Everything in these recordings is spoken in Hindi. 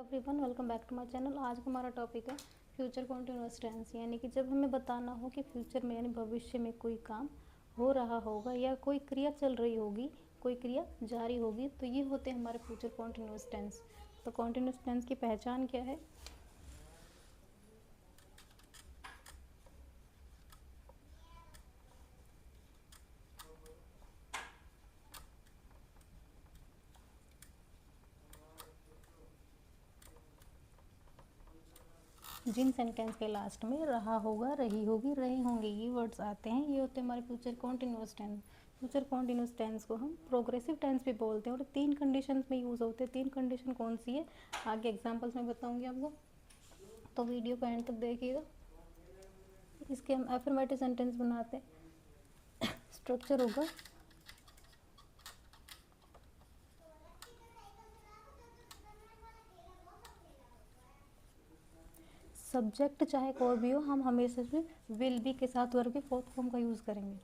Everyone, welcome back to my channel. आज का हमारा टॉपिक है फ्यूचर कॉन्टिन्यूअस टेंस, यानी कि जब हमें बताना हो कि फ्यूचर में यानी भविष्य में कोई काम हो रहा होगा या कोई क्रिया चल रही होगी, कोई क्रिया जारी होगी, तो ये होते हैं हमारे फ्यूचर कॉन्टिन्यूअस टेंस। तो कॉन्टिन्यूअस टेंस की पहचान क्या है? जिन सेंटेंस के लास्ट में रहा होगा, रही होगी, रहे होंगे ये वर्ड्स आते हैं, ये होते हैं हमारे future continuous tense. Future continuous tense को हम प्रोग्रेसिव टेंस भी बोलते हैं और 3 कंडीशंस में यूज़ होते हैं। 3 कंडीशन कौन सी है आगे एग्जांपल्स में बताऊंगी आपको, तो वीडियो को एंड तक देखिएगा। इसके हम एफर्मेटिव सेंटेंस बनाते हैं। स्ट्रक्चर होगा सब्जेक्ट, चाहे कोई भी हो, हम हमेशा से विल बी के साथ वर्ब के फोर्थ फॉर्म का यूज़ करेंगे।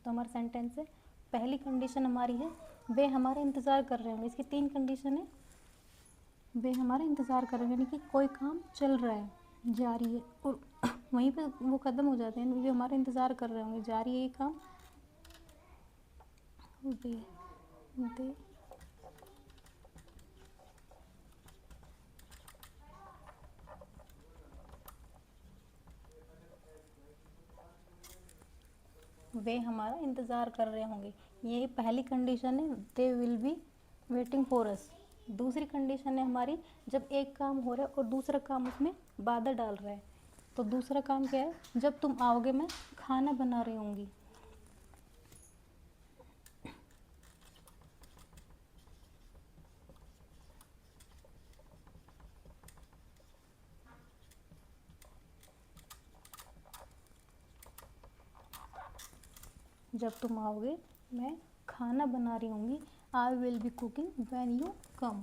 तो हमारा सेंटेंस है, पहली कंडीशन हमारी है वे हमारा इंतज़ार कर रहे होंगे। इसकी 3 कंडीशन है। वे हमारा इंतज़ार कर रहे हैं यानी कि कोई काम चल रहा है, जारी है, और वहीं पे वो ख़त्म हो जाते हैं। वे हमारा इंतज़ार कर रहे होंगे, जारी है ये काम। दे वे हमारा इंतज़ार कर रहे होंगे, ये पहली कंडीशन है। They will be waiting for us. दूसरी कंडीशन है हमारी, जब एक काम हो रहा है और दूसरा काम उसमें बाधा डाल रहा है। तो दूसरा काम क्या है? जब तुम आओगे मैं खाना बना रही होंगी। जब तुम आओगे मैं खाना बना रही होंगी। I will be cooking when you come.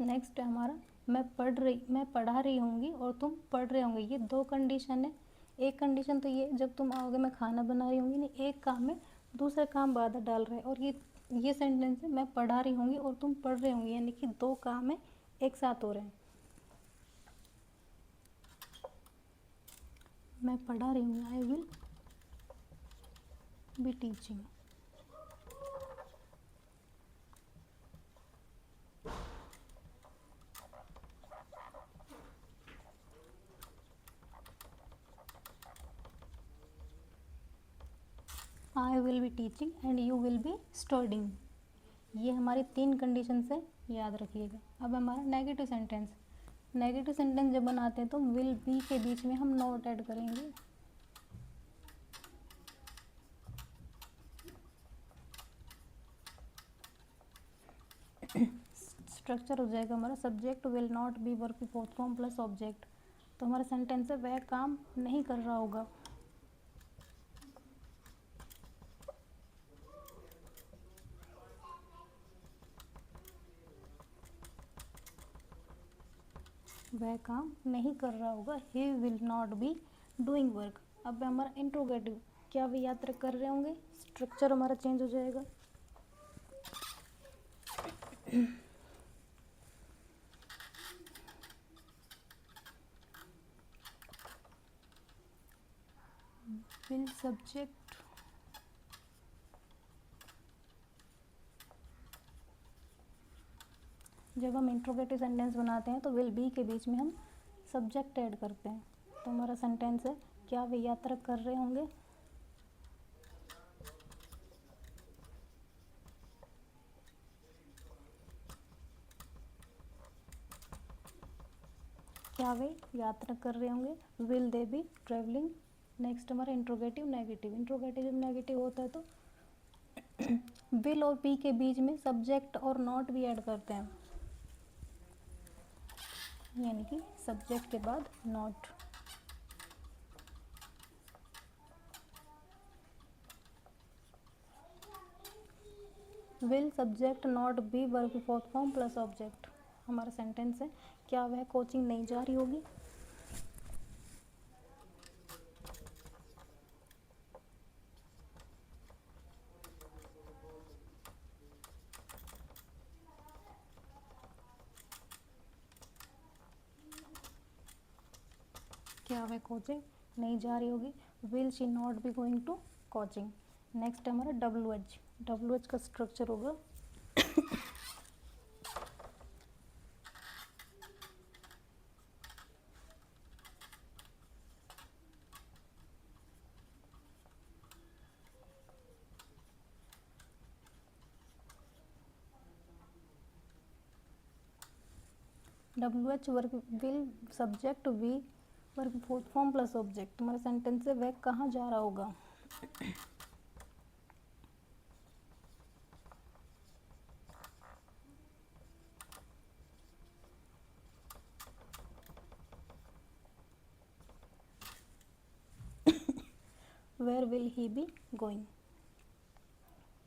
Next है हमारा, मैं पढ़ा रही होंगी और तुम पढ़ रहे होंगे। ये 2 कंडीशन है। एक कंडीशन तो ये, जब तुम आओगे मैं खाना बना रही होंगी, नहीं, एक काम में दूसरा काम बाधा डाल रहा है। और ये सेंटेंस है, मैं पढ़ा रही होंगी और तुम पढ़ रहे होंगे, यानी कि 2 काम है एक साथ हो रहे हैं। मैं पढ़ा रही हूँ, I will be teaching. I will be teaching and you will be studying. ये हमारी 3 कंडीशन से याद रखिएगा। अब हमारा नेगेटिव सेंटेंस। नेगेटिव सेंटेंस जब बनाते हैं तो विल बी के बीच में हम नॉट ऐड करेंगे। स्ट्रक्चर हो जाएगा हमारा, subject will not be verb की फोर्थ फॉर्म प्लस ऑब्जेक्ट। तो हमारा सेंटेंस है, वह काम नहीं कर रहा होगा। वह काम नहीं कर रहा होगा। He will not be doing work. अब हमारा इंट्रोगेटिव, क्या वे यात्रा कर रहे होंगे। स्ट्रक्चर हमारा चेंज हो जाएगा। विल सब्जेक्ट जब हम इंट्रोगेटिव सेंटेंस बनाते हैं तो विल बी के बीच में हम सब्जेक्ट ऐड करते हैं। तो हमारा सेंटेंस है, क्या वे यात्रा कर रहे होंगे। क्या वे यात्रा कर रहे होंगे, will they B travelling. Next हमारा इंट्रोगेटिव नेगेटिव। इंट्रोगेटिव जब नेगेटिव होता है तो विल और बी के बीच में सब्जेक्ट और नॉट भी ऐड करते हैं, यानी कि सब्जेक्ट के बाद not. Will subject not be verb fourth form plus object. हमारा सेंटेंस है, क्या वह कोचिंग नहीं जा रही होगी। क्या वह कोचिंग नहीं जा रही होगी, will she not be going to coaching. Next है हमारा WH। WH का स्ट्रक्चर होगा WH word will subject V verb fourth form plus object. हमारा सेंटेंस है वह कहाँ जा रहा होगा। Where will he be going.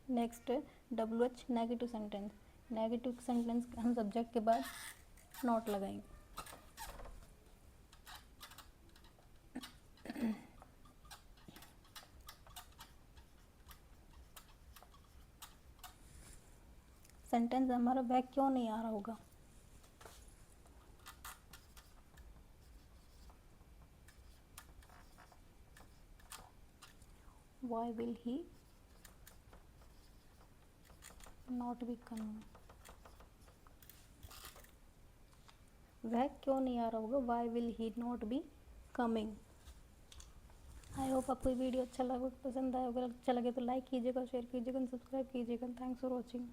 Next WH negative sentence. Negative sentence हम सब्जेक्ट के बाद नॉट लगाएंगे। सेंटेंस हमारा वह क्यों नहीं आ रहा होगा। Why will he not be coming। वह क्यों नहीं आ रहा होगा, why will he not be coming। I hope आपको ये वीडियो अच्छा लगा, पसंद आया। अगर अच्छा लगे तो लाइक कीजिएगा, शेयर कीजिएगा, सब्सक्राइब कीजिएगा। Thanks for watching.